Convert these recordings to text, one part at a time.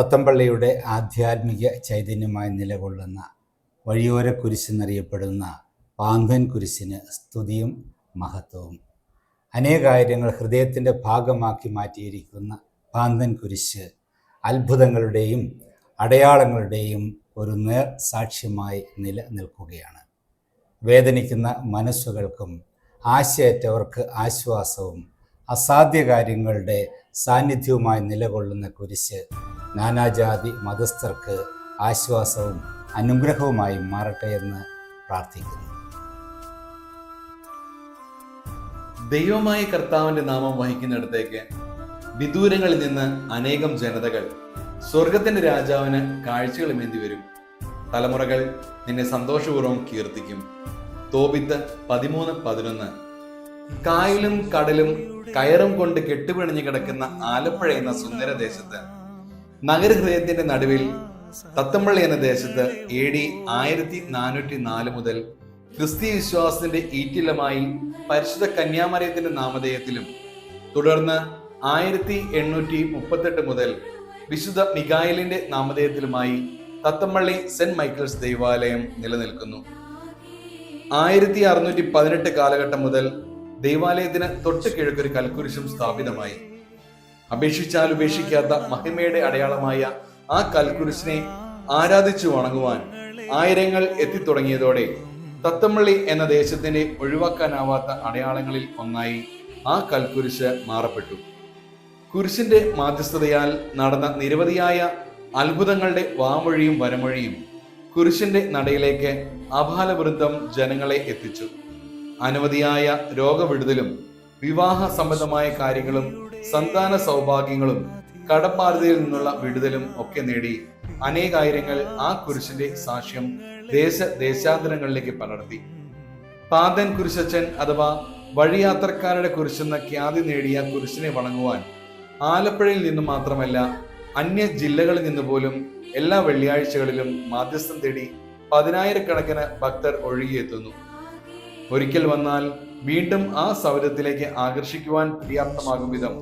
തത്തമ്പള്ളിയുടെ ആധ്യാത്മിക ചൈതന്യമായി നിലകൊള്ളുന്ന വഴിയോര കുരിശെന്നറിയപ്പെടുന്ന പാന്തൻ കുരിശിന് സ്തുതിയും മഹത്വവും. അനേകായിരങ്ങൾ ഹൃദയത്തിൻ്റെ ഭാഗമാക്കി മാറ്റിയിരിക്കുന്ന പാന്തൻ കുരിശ് അത്ഭുതങ്ങളുടെയും അടയാളങ്ങളുടെയും ഒരു നേർ സാക്ഷ്യമായി നിലനിൽക്കുകയാണ്. വേദനിക്കുന്ന മനസ്സുകൾക്കും ആശയറ്റവർക്ക് ആശ്വാസവും അസാധ്യ കാര്യങ്ങളുടെ സാന്നിധ്യവുമായി നിലകൊള്ളുന്ന കുരിശ് നാനാജാതി മതസ്ഥർക്ക് ആശ്വാസവും അനുഗ്രഹവുമായി മാറട്ടെ എന്ന് പ്രാർത്ഥിക്കുന്നു. ദൈവമായ കർത്താവിന്റെ നാമം വഹിക്കുന്നിടത്തേക്ക് വിദൂരങ്ങളിൽ നിന്ന് അനേകം ജനതകൾ സ്വർഗത്തിന്റെ രാജാവിന് കാഴ്ചകളുമേന്തി വരും. തലമുറകൾ നിന്നെ സന്തോഷപൂർവ്വം കീർത്തിക്കും. തോബിത്ത് 13:11. കായലും കടലും കയറും കൊണ്ട് കെട്ടുപിണഞ്ഞു കിടക്കുന്ന ആലപ്പുഴ എന്ന സുന്ദര ദേശത്ത്, നഗരഹൃദയത്തിന്റെ നടുവിൽ തത്തമ്പള്ളി എന്ന ദേശത്ത് AD 1404 മുതൽ ക്രിസ്തീയ വിശ്വാസത്തിന്റെ ഈറ്റില്ലമായി പരിശുദ്ധ കന്യാമറിയത്തിന്റെ നാമധേയത്തിലും തുടർന്ന് 1838 മുതൽ വിശുദ്ധ മിഖായേലിന്റെ നാമധേയത്തിലുമായി തത്തമ്പള്ളി സെന്റ് മൈക്കിൾസ് ദൈവാലയം നിലനിൽക്കുന്നു. 1618 കാലഘട്ടം മുതൽ ദൈവാലയത്തിന് തൊട്ട് കിഴക്കൊരു കൽക്കുരിശും സ്ഥാപിതമായി. അപേക്ഷിച്ചാൽ ഉപേക്ഷിക്കാത്ത മഹിമയുടെ അടയാളമായ ആ കൽക്കുരിശിനെ ആരാധിച്ചു വണങ്ങുവാൻ ആയിരങ്ങൾ എത്തിത്തുടങ്ങിയതോടെ തത്തമ്പള്ളി എന്ന ദേശത്തിന്റെ ഒഴിവാക്കാനാവാത്ത അടയാളങ്ങളിൽ ഒന്നായി ആ കൽക്കുരിശ് മാറപ്പെട്ടു. കുരിശിന്റെ മാധ്യസ്ഥതയാൽ നടന്ന നിരവധിയായ അത്ഭുതങ്ങളുടെ വാമൊഴിയും വരമൊഴിയും കുരിശിന്റെ നടയിലേക്ക് ആഭാലവൃന്ദം ജനങ്ങളെ എത്തിച്ചു. അനവധിയായ രോഗവിടുതലും വിവാഹ സംബന്ധമായ കാര്യങ്ങളും സന്താന സൗഭാഗ്യങ്ങളും കടബാധ്യതയിൽ നിന്നുള്ള വിടുതലും ഒക്കെ നേടി അനേകായിരങ്ങൾ ആ കുരിശിന്റെ സാക്ഷ്യം ദേശാന്തരങ്ങളിലേക്ക് പടർത്തി. പാന്തൻ കുരിശച്ചൻ അഥവാ വഴിയാത്രക്കാരുടെ കുരിശെന്ന ഖ്യാതി നേടിയ കുരിശിനെ വണങ്ങുവാൻ ആലപ്പുഴയിൽ നിന്നും മാത്രമല്ല അന്യ ജില്ലകളിൽ നിന്ന് പോലും എല്ലാ വെള്ളിയാഴ്ചകളിലും മാധ്യസ്ഥം തേടി 10,000-കണക്കിന് ഭക്തർ ഒഴുകിയെത്തുന്നു. ഒരിക്കൽ വന്നാൽ വീണ്ടും ആ സൗരത്തിലേക്ക് ആകർഷിക്കുവാൻ പര്യാപ്തമാകും വിധം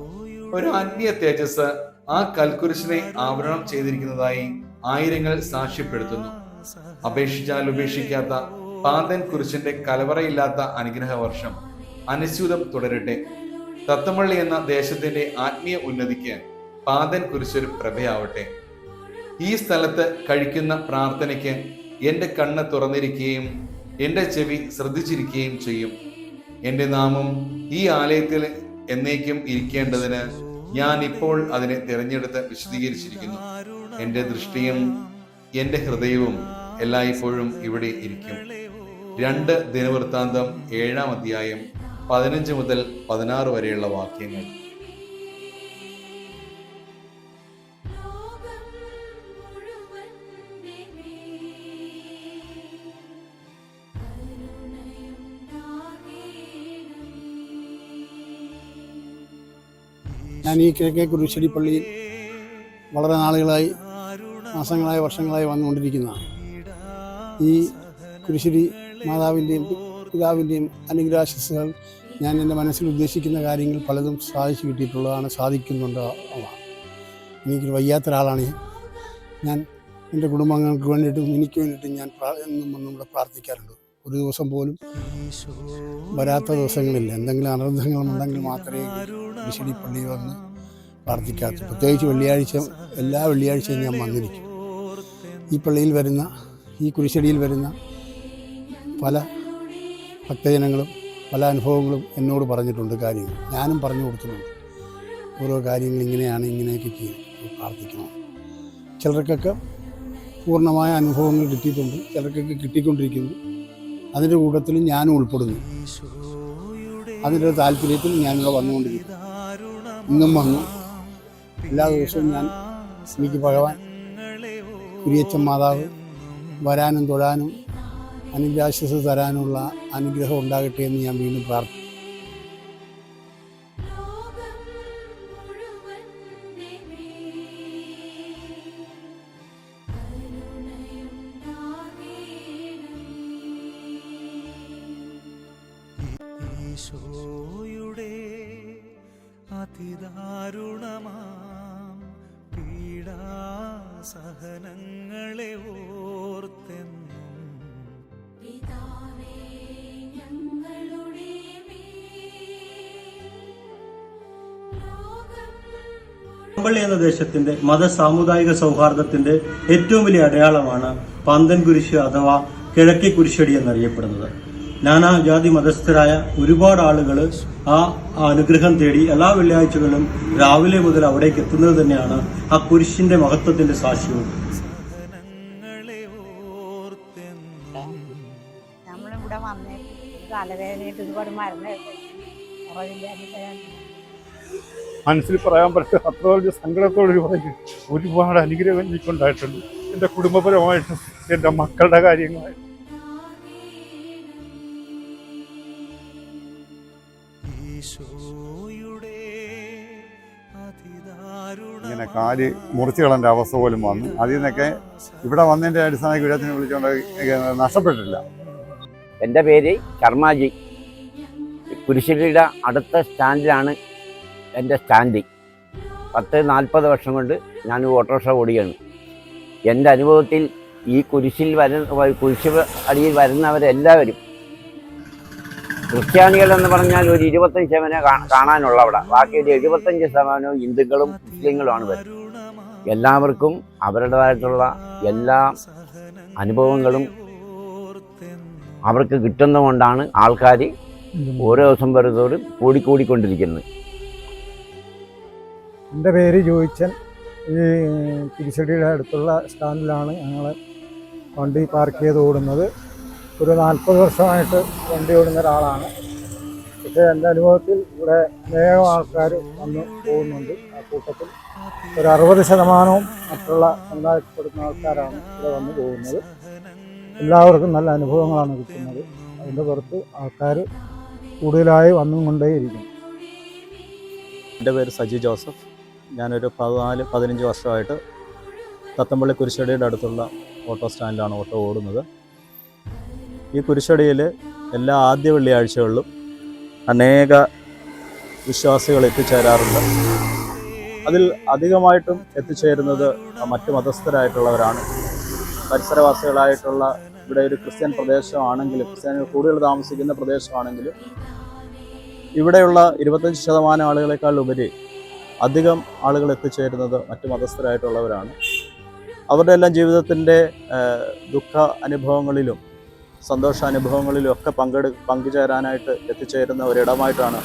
ഒരു അന്യ തേജസ് ആ കൽക്കുരിശിനെ ആവരണം ചെയ്തിരിക്കുന്നതായി ആയിരങ്ങൾ സാക്ഷ്യപ്പെടുത്തുന്നു. അപേക്ഷിച്ചാൽ ഉപേക്ഷിക്കാത്ത പാന്തൻ കുരിശിന്റെ കലവറയില്ലാത്ത അനുഗ്രഹ വർഷം അനുസ്യൂതം തുടരട്ടെ. തത്തമ്പള്ളി എന്ന ദേശത്തിന്റെ ആത്മീയ ഉന്നതിക്ക് പാന്തൻ കുരിശൊരു പ്രഭയാവട്ടെ. ഈ സ്ഥലത്ത് കഴിക്കുന്ന പ്രാർത്ഥനയ്ക്ക് എൻ്റെ കണ്ണ് തുറന്നിരിക്കുകയും എൻ്റെ ചെവി ശ്രദ്ധിച്ചിരിക്കുകയും ചെയ്യും. എൻ്റെ നാമം ഈ ആലയത്തിൽ എന്നേക്കും ഇരിക്കേണ്ടതിന് ഞാൻ ഇപ്പോൾ അതിനെ തിരഞ്ഞെടുത്ത് വിശദീകരിച്ചിരിക്കുന്നു. എൻ്റെ ദൃഷ്ടിയും എൻ്റെ ഹൃദയവും എല്ലായ്പ്പോഴും ഇവിടെ ഇരിക്കും. 2 ദിനവൃത്താന്തം 7-ാം അധ്യായം 15 മുതൽ 16 വരെയുള്ള വാക്യങ്ങൾ. ഞാൻ ഈ കിഴക്കേ കുരിശടി പള്ളിയിൽ വളരെ നാളുകളായി, മാസങ്ങളായി, വർഷങ്ങളായി വന്നുകൊണ്ടിരിക്കുന്നതാണ്. ഈ കുരിശടി മാതാവിൻ്റെയും പിതാവിൻ്റെയും അനുഗ്രഹാശിസ്സുകൾ ഞാൻ എൻ്റെ മനസ്സിൽ ഉദ്ദേശിക്കുന്ന കാര്യങ്ങൾ പലതും സാധിച്ചു കിട്ടിയിട്ടുള്ളതാണ്, സാധിക്കുന്നുണ്ട്. എനിക്കൊരു വയ്യാത്ത ഒരാളാണ് ഞാൻ. എൻ്റെ കുടുംബങ്ങൾക്ക് വേണ്ടിയിട്ടും എനിക്ക് വേണ്ടിയിട്ടും ഞാൻ എന്നും വന്നിവിടെ പ്രാർത്ഥിക്കാറുണ്ട്. ഒരു ദിവസം പോലും വരാത്ത ദിവസങ്ങളില്ല. എന്തെങ്കിലും അനർത്ഥങ്ങളുണ്ടെങ്കിൽ മാത്രമേ കുരിശടി പള്ളിയിൽ വന്ന് പ്രാർത്ഥിക്കാറുള്ളൂ. പ്രത്യേകിച്ച് വെള്ളിയാഴ്ച, എല്ലാ വെള്ളിയാഴ്ചയും ഞാൻ വന്നിരിക്കും. ഈ പള്ളിയിൽ വരുന്ന, ഈ കുരിശടിയിൽ വരുന്ന പല ഭക്തജനങ്ങളും പല അനുഭവങ്ങളും എന്നോട് പറഞ്ഞിട്ടുണ്ട്. കാര്യങ്ങൾ ഞാനും പറഞ്ഞു കൊടുത്തിട്ടുണ്ട്. ഓരോ കാര്യങ്ങൾ ഇങ്ങനെയാണ്, ഇങ്ങനെയൊക്കെ ചെയ്യും, പ്രാർത്ഥിക്കണം. ചിലർക്കൊക്കെ പൂർണ്ണമായ അനുഭവങ്ങൾ കിട്ടിയിട്ടുണ്ട്, ചിലർക്കൊക്കെ കിട്ടിക്കൊണ്ടിരിക്കുന്നു. അതിൻ്റെ കൂട്ടത്തിൽ ഞാനും ഉൾപ്പെടുന്നു. അതിൻ്റെ താല്പര്യത്തിൽ ഞാനിവിടെ വന്നുകൊണ്ടിരിക്കുന്നു. ഇന്നും വന്നു. എല്ലാ ദിവസവും ഞാൻ എനിക്ക് ഭഗവാൻ കുരിയച്ചൻ മാതാവ് വരാനും തൊഴാനും അനുഗ്രഹാശിസ് തരാനുള്ള അനുഗ്രഹം ഉണ്ടാകട്ടെ എന്ന് ഞാൻ വീണ്ടും പ്രാർത്ഥിക്കുന്നു. ഈശോയുടെ അതിദാരുണമാം പീഡാ സഹനങ്ങളെ ഓർത്തെന്നും പിതാവേ ഞങ്ങളുടെ പള്ളി എന്ന ദേശത്തിന്റെ മത സാമുദായിക സൗഹാർദ്ദത്തിന്റെ ഏറ്റവും വലിയ അടയാളമാണ് പാന്തൻ കുരിശ് അഥവാ കിഴക്കി കുരിശടി എന്നറിയപ്പെടുന്നത്. നാനാജാതി മതസ്ഥരായ ഒരുപാട് ആളുകൾ ആ അനുഗ്രഹം തേടി എല്ലാ വെള്ളിയാഴ്ചകളിലും രാവിലെ മുതൽ അവിടേക്ക് എത്തുന്നത് തന്നെയാണ് ആ കുരിശിന്റെ മഹത്വത്തിന്റെ സാക്ഷ്യവും. നമ്മളിവിടെ വന്നേ തലവേദനയായിട്ട് ഒരുപാട് മരുന്ന് മനസ്സിൽ പറയാൻ പറ്റും. അത്ര വലിയ സങ്കടത്തോട് പറയും. ഒരുപാട് അനുഗ്രഹം എനിക്കുണ്ടായിട്ടുണ്ട്, എൻ്റെ കുടുംബപരമായിട്ടും എൻ്റെ മക്കളുടെ കാര്യങ്ങളായിട്ടും. ഇങ്ങനെ കാല് മുറിച്ചു കളേണ്ട അവസ്ഥ പോലും വന്നു. അതിൽ നിന്നൊക്കെ ഇവിടെ വന്നതിൻ്റെ അടിസ്ഥാന വിടത്തിന് വിളിച്ചുകൊണ്ട് നഷ്ടപ്പെട്ടിട്ടില്ല. എൻ്റെ പേര് ശർമാജി. കുരിശിലിയുടെ അടുത്ത സ്റ്റാൻഡിലാണ് എൻ്റെ സ്റ്റാൻഡ്. 40 വർഷം കൊണ്ട് ഞാൻ ഓട്ടോറിക്ഷ ഓടിയാണ്. എൻ്റെ അനുഭവത്തിൽ ഈ കുരിശ് അടിയിൽ വരുന്നവരെല്ലാവരും ക്രിസ്ത്യാനികളെന്ന് പറഞ്ഞാൽ ഒരു 25% കാണാനുള്ള അവിടെ, ബാക്കി ഒരു 75% ഹിന്ദുക്കളും മുസ്ലിങ്ങളുമാണ് വരുന്നത്. എല്ലാവർക്കും അവരുടേതായിട്ടുള്ള എല്ലാ അനുഭവങ്ങളും അവർക്ക് കിട്ടുന്നതുകൊണ്ടാണ് ആൾക്കാർ ഓരോ ദിവസം വരുന്നതോടും കൂടിക്കൊണ്ടിരിക്കുന്നത്. എൻ്റെ പേര് ജോയിച്ചൻ. ഈ കുരിശടിയുടെ അടുത്തുള്ള സ്റ്റാൻഡിലാണ് ഞങ്ങൾ വണ്ടി പാർക്ക് ചെയ്ത് ഓടുന്നത്. ഒരു 40 വർഷമായിട്ട് വണ്ടി ഓടുന്ന ഒരാളാണ്. പക്ഷേ എൻ്റെ അനുഭവത്തിൽ ഇവിടെ അനേകം ആൾക്കാർ വന്ന് പോകുന്നുണ്ട്. ആ കൂട്ടത്തിൽ ഒരു 60% മറ്റുള്ള സമുദായത്തിൽപ്പെടുന്ന ആൾക്കാരാണ് ഇവിടെ വന്ന് പോകുന്നത്. എല്ലാവർക്കും നല്ല അനുഭവങ്ങളാണ് കിട്ടുന്നത്. അതിൻ്റെ പുറത്ത് ആൾക്കാർ കൂടുതലായി വന്നുകൊണ്ടേയിരിക്കും. എൻ്റെ പേര് സജി ജോസഫ്. ഞാനൊരു 14-15 വർഷമായിട്ട് തത്തമ്പള്ളി കുരിശടിയുടെ അടുത്തുള്ള ഓട്ടോ സ്റ്റാൻഡിലാണ് ഓട്ടോ ഓടുന്നത്. ഈ കുരിശടിയിൽ എല്ലാ ആദ്യ വെള്ളിയാഴ്ചകളിലും അനേക വിശ്വാസികൾ എത്തിച്ചേരാറുണ്ട്. അതിൽ അധികമായിട്ടും എത്തിച്ചേരുന്നത് മറ്റ് മതസ്ഥരായിട്ടുള്ളവരാണ്. പരിസരവാസികളായിട്ടുള്ള ഇവിടെ ഒരു ക്രിസ്ത്യൻ പ്രദേശമാണെങ്കിലും, ക്രിസ്ത്യാനികൾ കൂടുതൽ താമസിക്കുന്ന പ്രദേശമാണെങ്കിലും ഇവിടെയുള്ള 25% ആളുകളെക്കാൾ ഉപരി അധികം ആളുകൾ എത്തിച്ചേരുന്നത് മറ്റ് മതസ്ഥരായിട്ടുള്ളവരാണ്. അവരുടെ എല്ലാം ജീവിതത്തിൻ്റെ ദുഃഖ അനുഭവങ്ങളിലും സന്തോഷ അനുഭവങ്ങളിലും ഒക്കെ പങ്കുചേരാനായിട്ട് എത്തിച്ചേരുന്ന ഒരിടമായിട്ടാണ്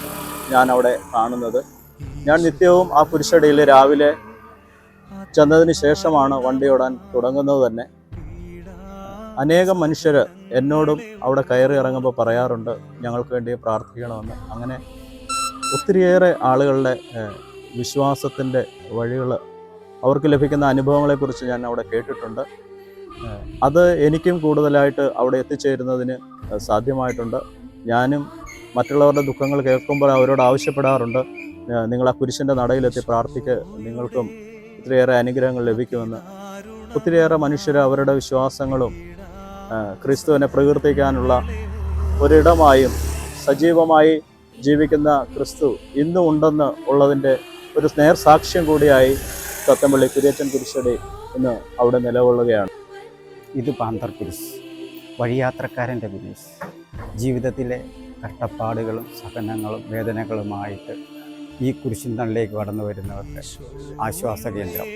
ഞാൻ അവിടെ കാണുന്നത്. ഞാൻ നിത്യവും ആ കുരിശടിയിൽ രാവിലെ ചെന്നതിന് ശേഷമാണ് വണ്ടി ഓടാൻ തുടങ്ങുന്നത് തന്നെ. അനേകം മനുഷ്യർ എന്നോടും അവിടെ കയറി ഇറങ്ങുമ്പോൾ പറയാറുണ്ട് ഞങ്ങൾക്ക് വേണ്ടി പ്രാർത്ഥിക്കണമെന്ന്. അങ്ങനെ ഒത്തിരിയേറെ ആളുകളുടെ വിശ്വാസത്തിൻ്റെ വഴികൾ, അവർക്ക് ലഭിക്കുന്ന അനുഭവങ്ങളെക്കുറിച്ച് ഞാൻ അവിടെ കേട്ടിട്ടുണ്ട്. അത് എനിക്കും കൂടുതലായിട്ട് അവിടെ എത്തിച്ചേരുന്നതിന് സാധ്യമായിട്ടുണ്ട്. ഞാനും മറ്റുള്ളവരുടെ ദുഃഖങ്ങൾ കേൾക്കുമ്പോൾ അവരോട് ആവശ്യപ്പെടാറുണ്ട്, നിങ്ങൾ ആ കുരിശിൻ്റെ നടയിലെത്തി പ്രാർത്ഥിക്ക്, നിങ്ങൾക്കും ഒത്തിരിയേറെ അനുഗ്രഹങ്ങൾ ലഭിക്കുമെന്ന്. ഒത്തിരിയേറെ മനുഷ്യർ അവരുടെ വിശ്വാസങ്ങളും ക്രിസ്തുവിനെ പ്രകീർത്തിക്കാനുള്ള ഒരിടമായും സജീവമായി ജീവിക്കുന്ന ക്രിസ്തു ഇന്നും ഉണ്ടെന്ന് ഉള്ളതിൻ്റെ ഒരു നേർസാക്ഷ്യം കൂടിയായി തത്തമ്പള്ളി കുര്യച്ചൻ കുരിശടി ഇന്ന് അവിടെ നിലകൊള്ളുകയാണ്. ഇത് പാന്തർ കുരിശ്, വഴിയാത്രക്കാരൻ്റെ കുരിശ്. ജീവിതത്തിലെ കഷ്ടപ്പാടുകളും സഹനങ്ങളും വേദനകളുമായിട്ട് ഈ കുരിശിൻ തള്ളിലേക്ക് കടന്നു വരുന്നവർക്ക് ആശ്വാസ കേന്ദ്രം.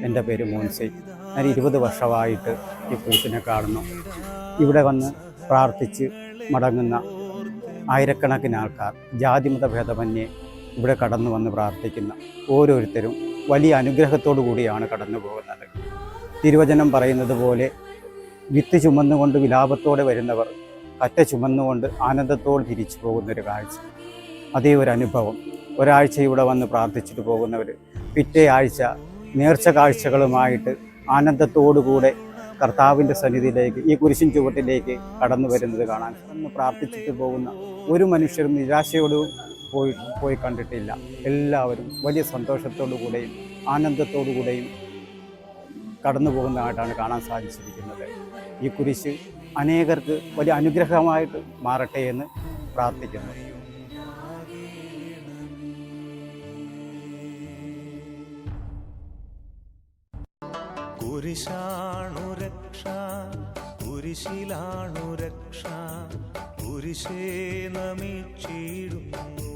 എൻ്റെ പേര് മോൻസി. ഞാൻ 20 വർഷമായിട്ട് ഈ കുരിശിനെ കാണുന്നു. ഇവിടെ വന്ന് പ്രാർത്ഥിച്ച് മടങ്ങുന്ന ആയിരക്കണക്കിന് ആൾക്കാർ, ജാതിമത ഭേദമന്യേ ഇവിടെ കടന്നു വന്ന് പ്രാർത്ഥിക്കുന്ന ഓരോരുത്തരും വലിയ അനുഗ്രഹത്തോടു കൂടിയാണ് കടന്നു പോകുന്നത്. തിരുവചനം പറയുന്നത് പോലെ വിത്ത് ചുമന്നുകൊണ്ട് വിലാപത്തോടെ വരുന്നവർ കറ്റ ചുമന്നുകൊണ്ട് ആനന്ദത്തോടെ തിരിച്ചു പോകുന്നൊരു കാഴ്ച. അതേ ഒരു അനുഭവം. ഒരാഴ്ച ഇവിടെ വന്ന് പ്രാർത്ഥിച്ചിട്ട് പോകുന്നവർ പിറ്റേ ആഴ്ച നേർച്ച കാഴ്ചകളുമായിട്ട് ആനന്ദത്തോടുകൂടെ കർത്താവിൻ്റെ സന്നിധിയിലേക്ക്, ഈ കുരിശിൻ ചുവട്ടിലേക്ക് കടന്നു വരുന്നത് കാണാൻ. വന്ന് പ്രാർത്ഥിച്ചിട്ട് പോകുന്ന ഒരു മനുഷ്യരും നിരാശയോട് പോയി കണ്ടിട്ടില്ല. എല്ലാവരും വലിയ സന്തോഷത്തോടു കൂടെയും ആനന്ദത്തോടു കൂടെയും കടന്നു പോകുന്നതായിട്ടാണ് കാണാൻ സാധിച്ചിരിക്കുന്നത്. ഈ കുരിശ് അനേകർക്ക് വലിയ അനുഗ്രഹമായിട്ട് മാറട്ടെ എന്ന് പ്രാർത്ഥിക്കുന്നു. കുരിശാണു രക്ഷ, കുരിശിലാണു രക്ഷ, കുരിശേ നമിച്ചിടുന്നു.